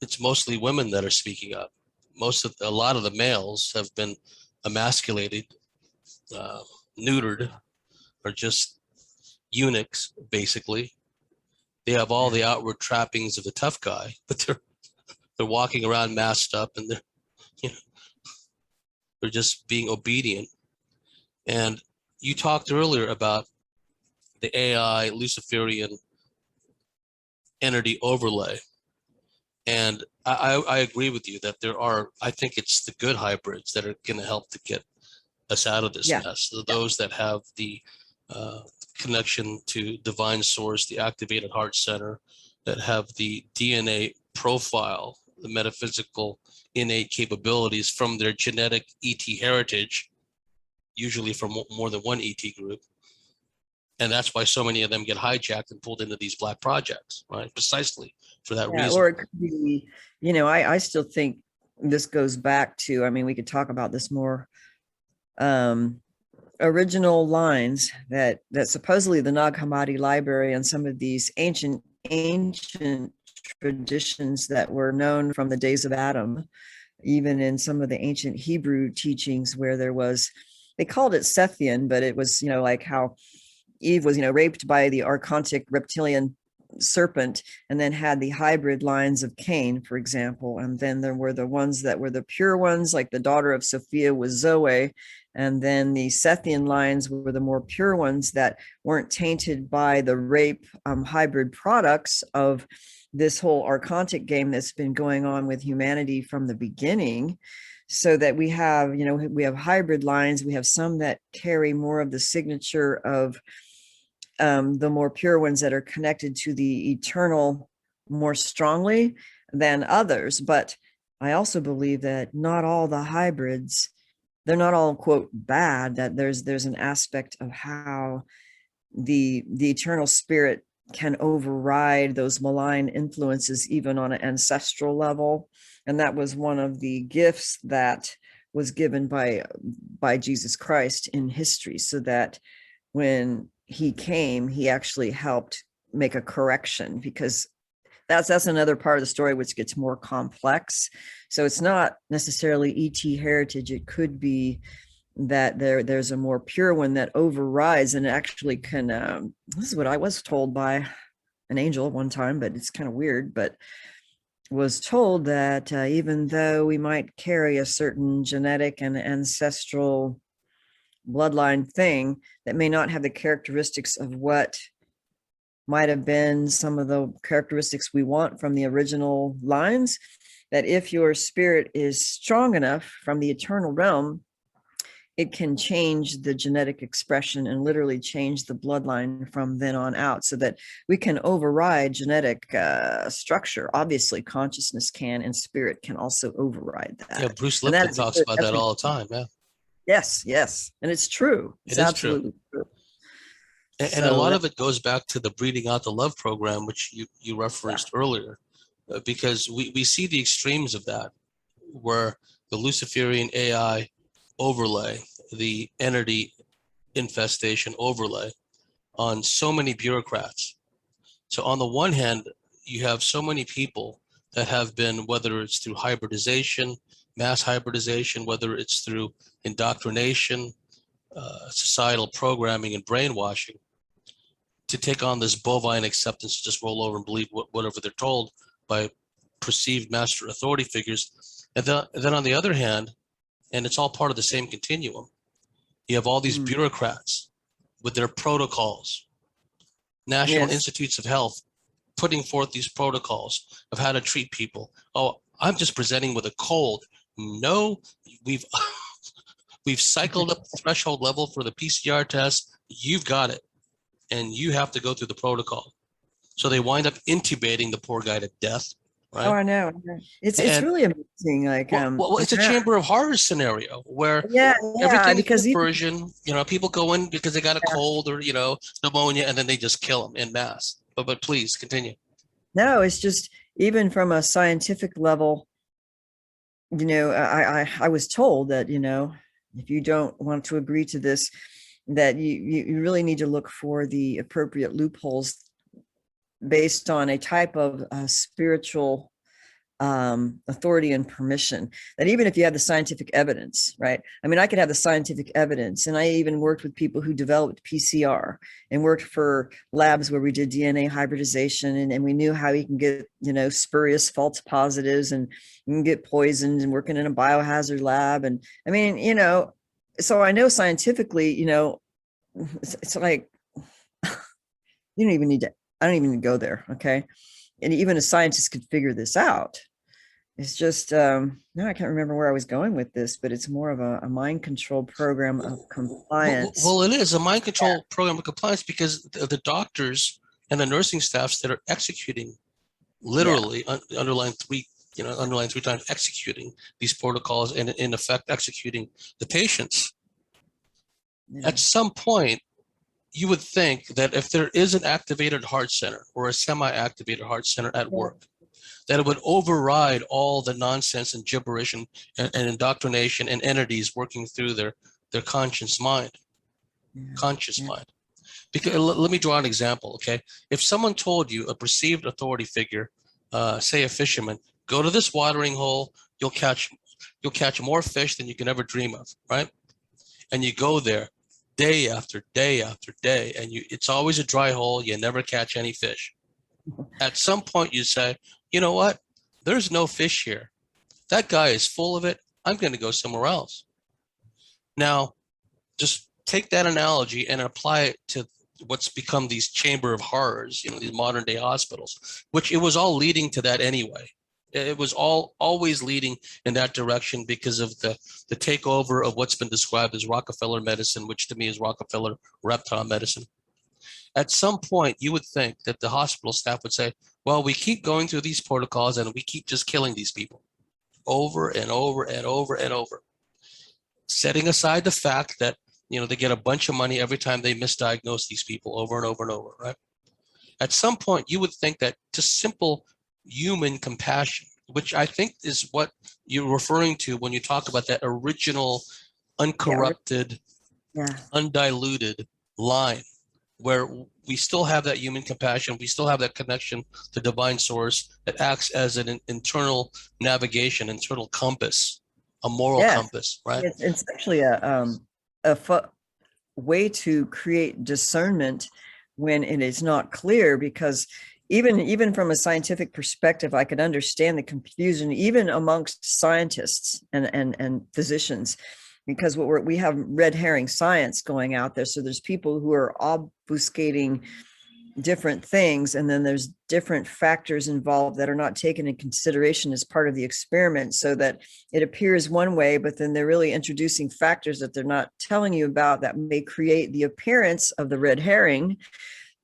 it's mostly women that are speaking up. A lot of the males have been emasculated, neutered, or just eunuchs, basically. They have all the outward trappings of a tough guy, but they're walking around masked up, and they're, you know, They're just being obedient. And you talked earlier about the AI Luciferian entity overlay. And I agree with you that there are, I think it's the good hybrids that are going to help to get us out of this mess. So those that have the connection to divine source, the activated heart center, that have the DNA profile, the metaphysical innate capabilities from their genetic ET heritage, usually from more than one ET group. And that's why so many of them get hijacked and pulled into these black projects, right? Precisely for that reason. Or it could be, I still think this goes back to, I mean, we could talk about this more, original lines that supposedly the Nag Hammadi library and some of these ancient traditions that were known from the days of Adam, even in some of the ancient Hebrew teachings where there was, they called it Sethian, but it was, like how Eve was, raped by the archontic reptilian serpent and then had the hybrid lines of Cain, for example. And then there were the ones that were the pure ones, like the daughter of Sophia was Zoe. And then the Sethian lines were the more pure ones that weren't tainted by the rape hybrid products of this whole archontic game that's been going on with humanity from the beginning. So that we have, we have hybrid lines. We have some that carry more of the signature of the more pure ones that are connected to the eternal more strongly than others. But I also believe that not all the hybrids, they're not all, quote, bad, that there's an aspect of how the eternal spirit can override those malign influences, even on an ancestral level. And that was one of the gifts that was given by Jesus Christ in history, so that when he came, he actually helped make a correction, because that's another part of the story which gets more complex. So it's not necessarily ET heritage. It could be that there's a more pure one that overrides and actually can, this is what I was told by an angel one time, but it's kind of weird, but was told that even though we might carry a certain genetic and ancestral bloodline thing that may not have the characteristics of what might have been some of the characteristics we want from the original lines, that if your spirit is strong enough from the eternal realm, it can change the genetic expression and literally change the bloodline from then on out, so that we can override genetic structure. Obviously, consciousness can, and spirit can also override that. Yeah, Bruce Lipton talks about that all the time. Yeah. Yes. And it's true. It's absolutely true. And a lot of it goes back to the Breeding Out the Love program, which you referenced earlier, because we see the extremes of that, where the Luciferian AI overlay, the entity infestation overlay on so many bureaucrats. So on the one hand, you have so many people that have been, whether it's through hybridization, mass hybridization, whether it's through indoctrination, societal programming and brainwashing, to take on this bovine acceptance, to just roll over and believe whatever they're told by perceived master authority figures. And then on the other hand, and it's all part of the same continuum, you have all these bureaucrats with their protocols, National Institutes of Health putting forth these protocols of how to treat people. Oh, I'm just presenting with a cold. No, we've cycled up the threshold level for the PCR test. You've got it, and you have to go through the protocol. So they wind up intubating the poor guy to death. Right? Oh, I know. It's really amazing. Like, well, it's a chamber of horrors scenario where everything because version, people go in because they got a cold or pneumonia, and then they just kill them en masse. But please continue. No, it's just, even from a scientific level, I was told that if you don't want to agree to this, that you really need to look for the appropriate loopholes based on a type of spiritual authority and permission, that even if you have the scientific evidence, right? I mean, I could have the scientific evidence, and I even worked with people who developed PCR and worked for labs where we did DNA hybridization, and we knew how you can get, spurious false positives, and you can get poisoned, and working in a biohazard lab. And I mean, so I know scientifically, it's like, you don't even need to, I don't even need to go there. Okay. And even a scientist could figure this out. It's just, now I can't remember where I was going with this, but it's more of a mind control program of compliance. Well, it is a mind control program of compliance, because the doctors and the nursing staffs that are executing, literally underline three times, executing these protocols, and in effect executing the patients. At some point, you would think that if there is an activated heart center or a semi-activated heart center at work, that it would override all the nonsense and gibberish and indoctrination and entities working through their conscious mind. Mind. Because let me draw an example, okay? If someone told you, a perceived authority figure, say a fisherman, go to this watering hole, you'll catch more fish than you can ever dream of, right? And you go there day after day after day, and it's always a dry hole, you never catch any fish. At some point you say, you know what? There's no fish here. That guy is full of it. I'm going to go somewhere else. Now, just take that analogy and apply it to what's become these chamber of horrors, these modern day hospitals, which it was all leading to that anyway. It was always leading in that direction because of the takeover of what's been described as Rockefeller medicine, which to me is Rockefeller reptile medicine. At some point, you would think that the hospital staff would say, well, we keep going through these protocols and we keep just killing these people over and over and over and over. Setting aside the fact that, they get a bunch of money every time they misdiagnose these people over and over and over, right? At some point, you would think that just simple human compassion, which I think is what you're referring to when you talk about that original, uncorrupted, undiluted line, where we still have that human compassion, we still have that connection to divine source that acts as an internal navigation, internal compass, a moral compass, right? It's actually a way to create discernment when it is not clear, because even from a scientific perspective, I could understand the confusion even amongst scientists and physicians, because we have red herring science going out there. So there's people who are obfuscating different things, and then there's different factors involved that are not taken in consideration as part of the experiment, so that it appears one way, but then they're really introducing factors that they're not telling you about that may create the appearance of the red herring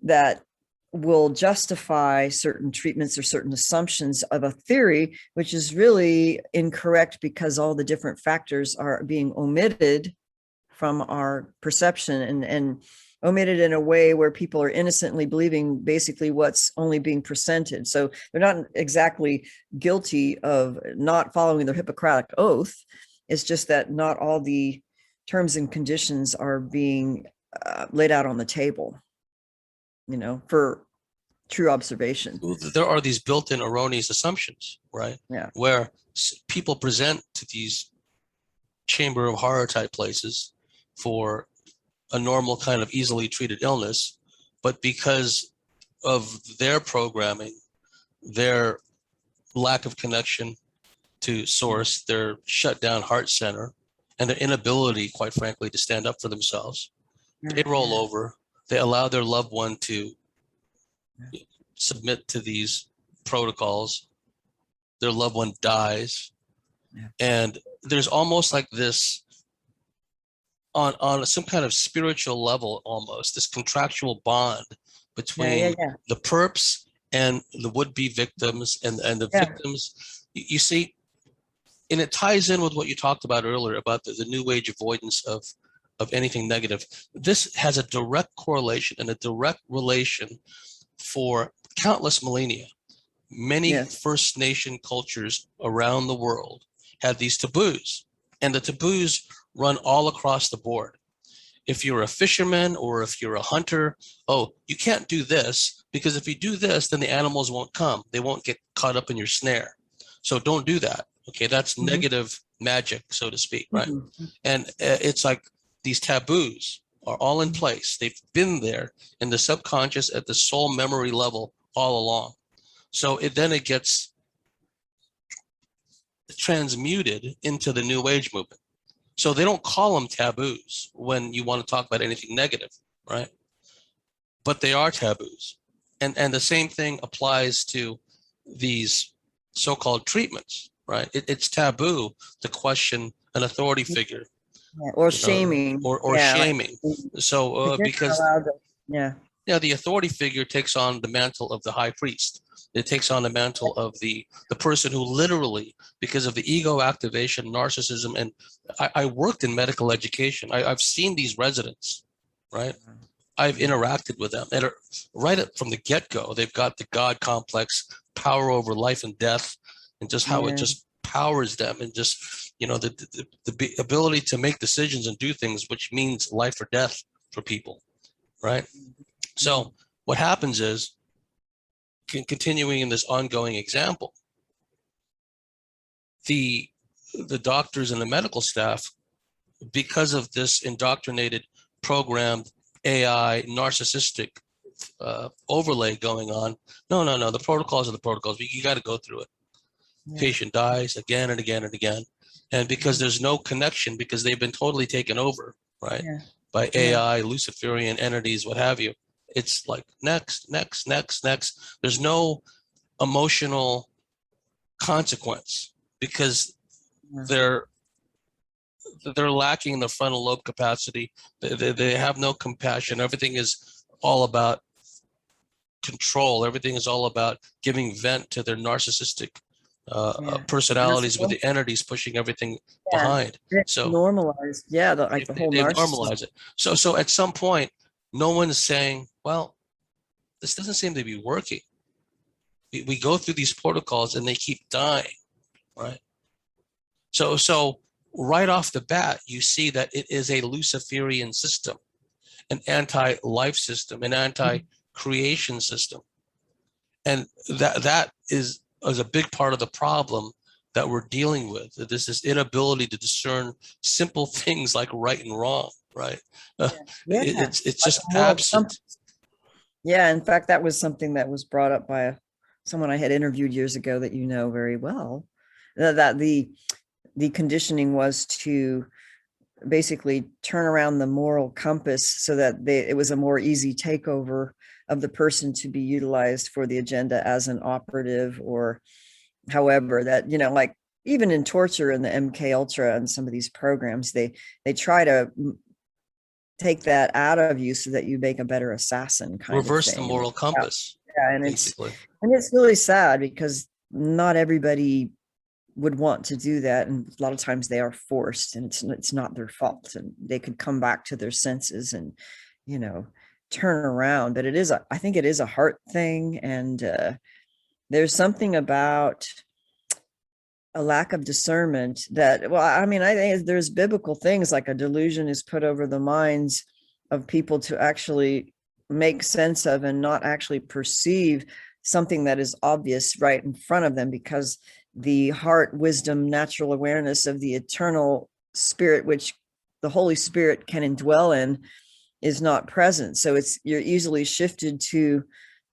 that will justify certain treatments or certain assumptions of a theory, which is really incorrect, because all the different factors are being omitted from our perception and omitted in a way where people are innocently believing basically what's only being presented. So they're not exactly guilty of not following their Hippocratic oath. It's just that not all the terms and conditions are being laid out on the table, for true observation. There are these built-in erroneous assumptions, right? Yeah. Where people present to these chamber of horror type places for a normal kind of easily treated illness, but because of their programming, their lack of connection to source, their shut down heart center, and their inability, quite frankly, to stand up for themselves, they roll over. They allow their loved one to submit to these protocols. Their loved one dies. And there's almost like this, on some kind of spiritual level, almost this contractual bond between the perps and the would-be victims and the victims. You see, and it ties in with what you talked about earlier about the new age avoidance of anything negative. This has a direct correlation and a direct relation for countless millennia. Many First Nation cultures around the world have these taboos, and the taboos run all across the board. If you're a fisherman or if you're a hunter, you can't do this, because if you do this, then the animals won't come. They won't get caught up in your snare. So don't do that. Okay, that's negative magic, so to speak, right? And it's like these taboos are all in place. They've been there in the subconscious at the soul memory level all along. So it gets transmuted into the New Age movement. So they don't call them taboos when you want to talk about anything negative, right? But they are taboos. And the same thing applies to these so-called treatments, right? It's taboo to question an authority figure. Or shaming. Or shaming. So because the authority figure takes on the mantle of the high priest. It takes on the mantle of the person who literally, because of the ego activation, narcissism, and I worked in medical education. I've seen these residents, right? I've interacted with them, and right from the get-go, they've got the God complex, power over life and death, and just how it just powers them, and just the ability to make decisions and do things, which means life or death for people, right? So what happens is, continuing in this ongoing example, the doctors and the medical staff, because of this indoctrinated, programmed AI narcissistic overlay going on, no, the protocols are the protocols. You got to go through it. Patient dies again and again and again, and because there's no connection, because they've been totally taken over, right, by AI, Luciferian entities, what have you. It's like next. There's no emotional consequence because they're lacking the frontal lobe capacity. They have no compassion. Everything is all about control. Everything is all about giving vent to their narcissistic personalities, with the entities pushing everything behind. So normalized, the whole they've narcissism. normalized it. So at some point, no one's saying, well, this doesn't seem to be working. We go through these protocols and they keep dying, right? So right off the bat, you see that it is a Luciferian system, an anti-life system, an anti-creation system. And that is a big part of the problem that we're dealing with. This inability to discern simple things like right and wrong, right? It's just absent. Yeah, in fact, that was something that was brought up by someone I had interviewed years ago that you know very well, that the conditioning was to basically turn around the moral compass so that it was a more easy takeover of the person to be utilized for the agenda as an operative, or however that, like even in torture in the MK Ultra and some of these programs, they try to take that out of you so that you make a better assassin kind reverse of thing. The moral compass. And basically. It's really sad because not everybody would want to do that, and a lot of times they are forced, and it's not their fault, and they could come back to their senses and turn around. But I think it is a heart thing, and there's something about a lack of discernment that, I think there's biblical things like a delusion is put over the minds of people to actually make sense of and not actually perceive something that is obvious right in front of them, because the heart, wisdom, natural awareness of the eternal spirit, which the Holy Spirit can indwell in, is not present. So you're easily shifted to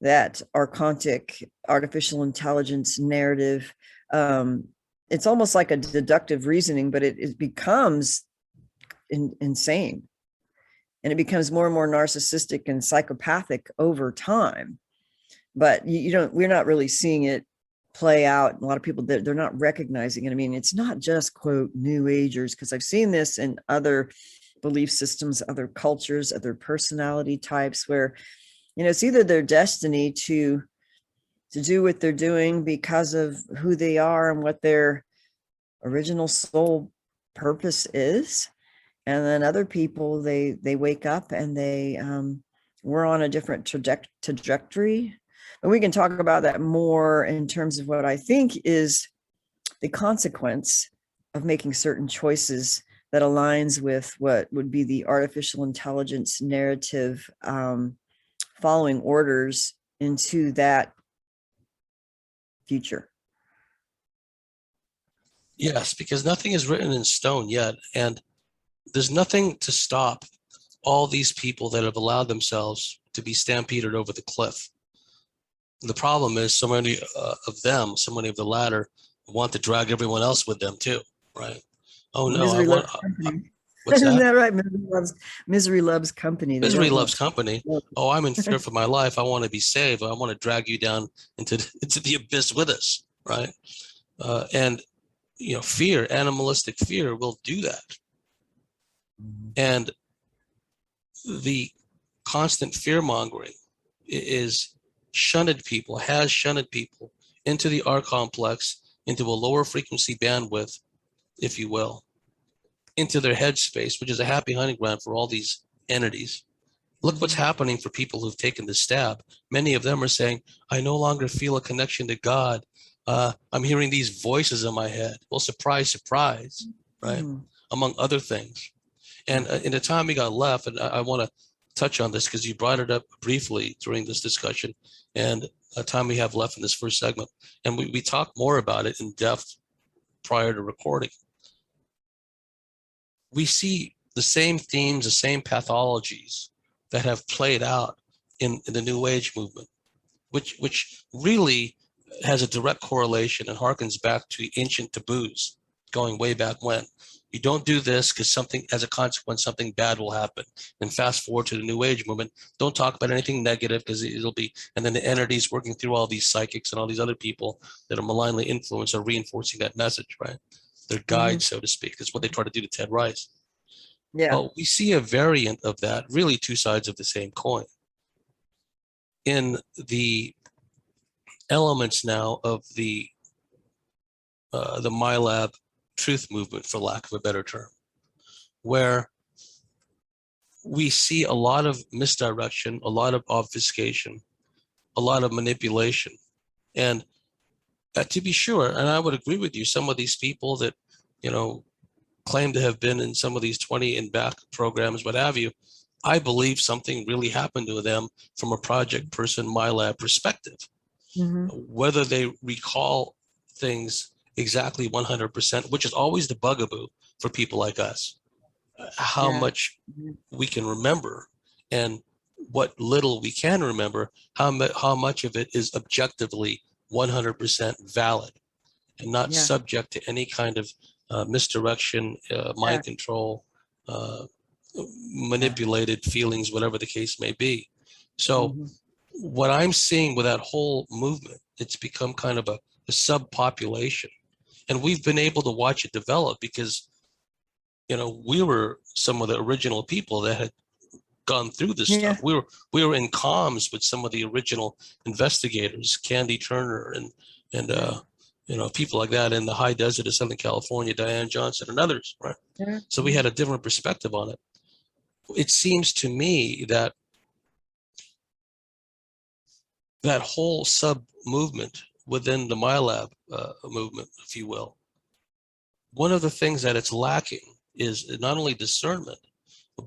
that archontic artificial intelligence narrative. It's almost like a deductive reasoning, but it becomes insane, and it becomes more and more narcissistic and psychopathic over time. But we're not really seeing it play out. A lot of people, they're not recognizing it. I mean, it's not just quote New Agers, because I've seen this in other belief systems, other cultures, other personality types, where it's either their destiny to do what they're doing because of who they are and what their original soul purpose is, and then other people, they wake up and we're on a different trajectory. And we can talk about that more in terms of what I think is the consequence of making certain choices that aligns with what would be the artificial intelligence narrative, following orders into that future. Yes, because nothing is written in stone yet. And there's nothing to stop all these people that have allowed themselves to be stampeded over the cliff. The problem is so many of them, so many of the latter, want to drag everyone else with them too, right? Oh no, I Misery want, loves company. what's Isn't that? that right? Misery loves company. They Misery don't loves want. company. Oh, I'm in fear for my life. I want to be saved. I want to drag you down into the abyss with us, right? And fear, animalistic fear, will do that. And the constant fear mongering is shunted people, has shunted people into the art complex, into a lower frequency bandwidth, if you will, into their headspace, which is a happy hunting ground for all these entities. Look what's happening for people who've taken the stab. Many of them are saying, I no longer feel a connection to God. I'm hearing these voices in my head. Well, surprise, surprise, right? Among other things. And in the time we got left, and I want to touch on this because you brought it up briefly during this discussion, and the time we have left in this first segment. And we talked more about it in depth prior to recording. We see the same themes, the same pathologies that have played out in the New Age movement, which really has a direct correlation and harkens back to ancient taboos going way back when. You don't do this because something, as a consequence, something bad will happen. And fast forward to the New Age movement, don't talk about anything negative because it'll be, and then the entities working through all these psychics and all these other people that are malignly influenced are reinforcing that message, right? Their guides, so to speak. That's what they try to do to Ted Rice. Yeah. Well, we see a variant of that, really two sides of the same coin. In the elements now of the MyLab truth movement, for lack of a better term, where we see a lot of misdirection, a lot of obfuscation, a lot of manipulation. And to be sure, and I would agree with you, some of these people that, claim to have been in some of these 20 and back programs, what have you, I believe something really happened to them from a project person, MyLab perspective. Whether they recall things exactly 100%, which is always the bugaboo for people like us, how much we can remember and what little we can remember, how much of it is objectively 100% valid and not subject to any kind of misdirection, mind control, manipulated feelings, whatever the case may be. So what I'm seeing with that whole movement, it's become kind of a subpopulation. And we've been able to watch it develop because, we were some of the original people that had gone through this stuff. We were in comms with some of the original investigators, Candy Turner and people like that in the high desert of Southern California, Diane Johnson and others, right? So we had a different perspective on it. It seems to me that that whole sub movement within the MyLab movement, if you will, one of the things that it's lacking is not only discernment,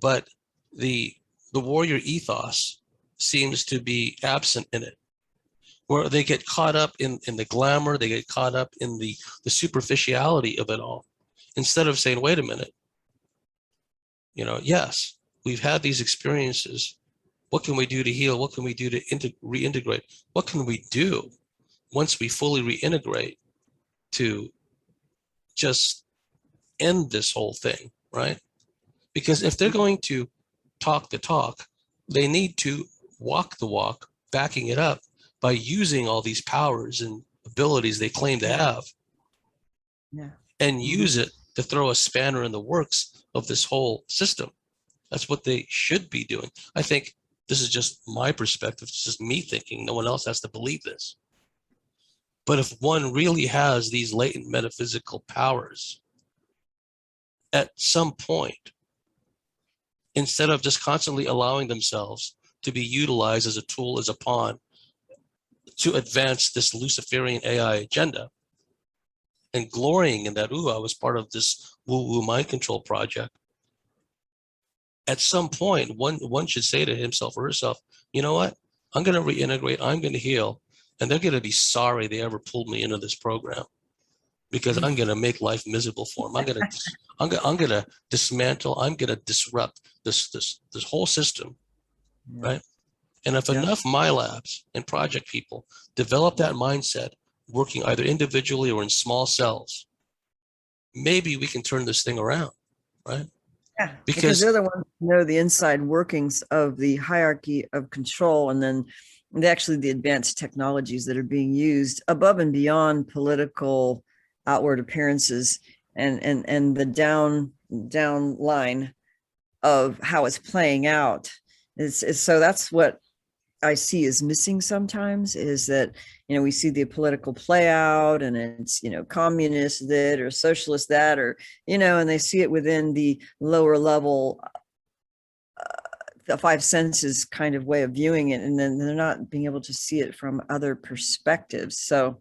but the warrior ethos seems to be absent in it, where they get caught up in the glamour, they get caught up in the superficiality of it all, instead of saying, wait a minute, yes, we've had these experiences. What can we do to heal? What can we do to reintegrate? What can we do once we fully reintegrate to just end this whole thing, right? Because if they're going to talk the talk, they need to walk the walk, backing it up by using all these powers and abilities they claim to have, and use it to throw a spanner in the works of this whole system. That's what they should be doing. I think this is just my perspective. It's just me thinking. No one else has to believe this. But if one really has these latent metaphysical powers, at some point, instead of just constantly allowing themselves to be utilized as a tool, as a pawn, to advance this Luciferian AI agenda, and glorying in that, ooh, I was part of this woo-woo mind control project, at some point, one should say to himself or herself, you know what? I'm going to reintegrate, I'm going to heal, and they're going to be sorry they ever pulled me into this program. because I'm going to make life miserable for them. I'm going to dismantle. I'm going to disrupt this whole system, right? And if enough MyLabs and project people develop that mindset, working either individually or in small cells, maybe we can turn this thing around, right? Yeah, because they're the ones who know the inside workings of the hierarchy of control, and then actually the advanced technologies that are being used above and beyond political outward appearances and the down line of how it's playing out. So that's what I see is missing sometimes, is that, you know, we see the political play out and it's, you know, communist that or socialist that, or, you know, and they see it within the lower level, the five senses kind of way of viewing it. And then they're not being able to see it from other perspectives. So,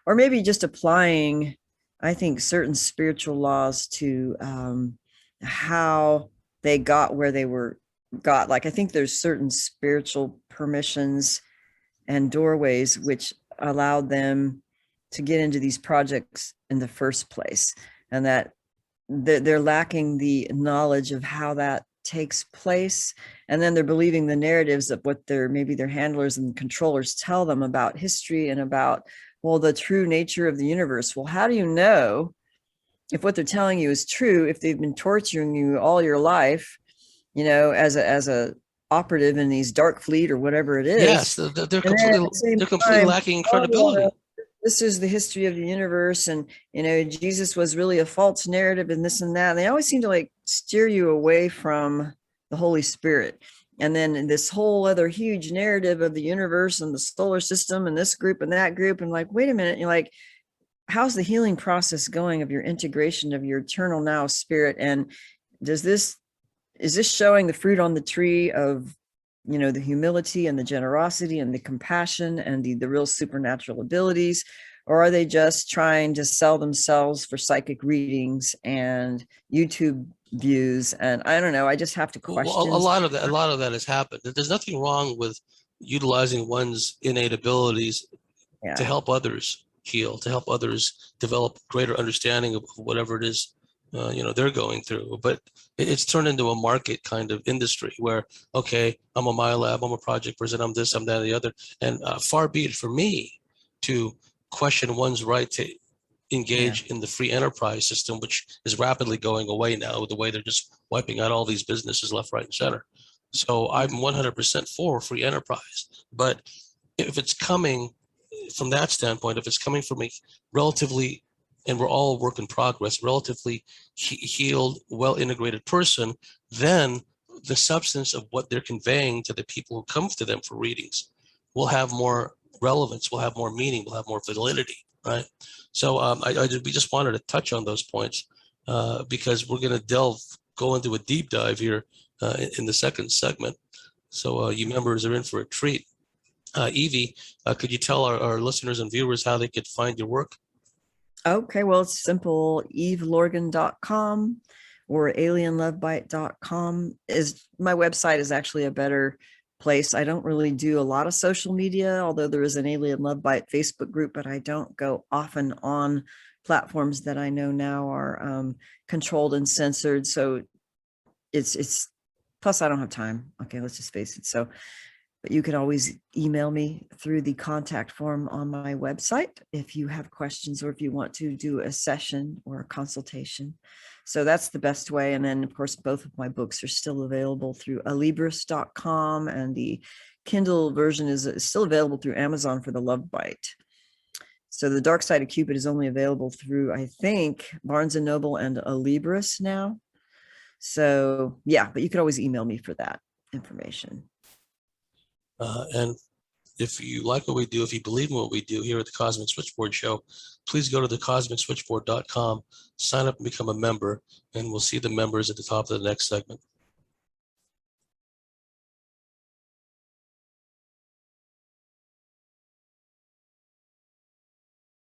or maybe just applying, I think, certain spiritual laws to how they got where they were got. Like, I think there's certain spiritual permissions and doorways which allowed them to get into these projects in the first place, and that they're lacking the knowledge of how that takes place, and then they're believing the narratives of what maybe their handlers and controllers tell them about history and about, well, the true nature of the universe. Well, how do you know if what they're telling you is true if they've been torturing you all your life, you know, as a operative in these dark fleet or whatever it is? Yes, they're completely lacking credibility. This is the history of the universe, and, you know, Jesus was really a false narrative and this and that. And they always seem to like steer you away from the Holy Spirit. And then this whole other huge narrative of the universe and the solar system and this group and that group. And like, wait a minute, you're like, how's the healing process going of your integration of your eternal now spirit? And is this showing the fruit on the tree of, you know, the humility and the generosity and the compassion and the real supernatural abilities? Or are they just trying to sell themselves for psychic readings and YouTube views? And I don't know, I just have to question. Well, a lot of that has happened. There's nothing wrong with utilizing one's innate abilities to help others heal, to help others develop greater understanding of whatever it is you know, they're going through. But it's turned into a market kind of industry where, okay, I'm a MyLab, I'm a project person, I'm this, I'm that, the other. And far be it for me to question one's right to engage in the free enterprise system, which is rapidly going away now with the way they're just wiping out all these businesses left, right, and center. So I'm 100% for free enterprise. But if it's coming from that standpoint, if it's coming from a relatively, and we're all a work in progress, relatively healed, well-integrated person, then the substance of what they're conveying to the people who come to them for readings will have more relevance, will have more meaning, will have more validity, right? So we just wanted to touch on those points because we're going to go into a deep dive here in the second segment. So you members are in for a treat. Evie, could you tell our listeners and viewers how they could find your work? Okay, well, it's simple. evelorgen.com or alienlovebite.com my website is actually a better place. I don't really do a lot of social media, although there is an Alien Love Bite Facebook group, but I don't go often on platforms that I know now are controlled and censored. So it's plus I don't have time. Okay, let's just face it. So, but you can always email me through the contact form on my website if you have questions or if you want to do a session or a consultation. So that's the best way. And then, of course, both of my books are still available through alibris.com, and the Kindle version is still available through Amazon for the Love Bite. So the Dark Side of Cupid is only available through, I think, Barnes & Noble and Alibris now. So, yeah, but you could always email me for that information. And if you like what we do, if you believe in what we do here at the Cosmic Switchboard Show, please go to the cosmicswitchboard.com, sign up and become a member, and we'll see the members at the top of the next segment.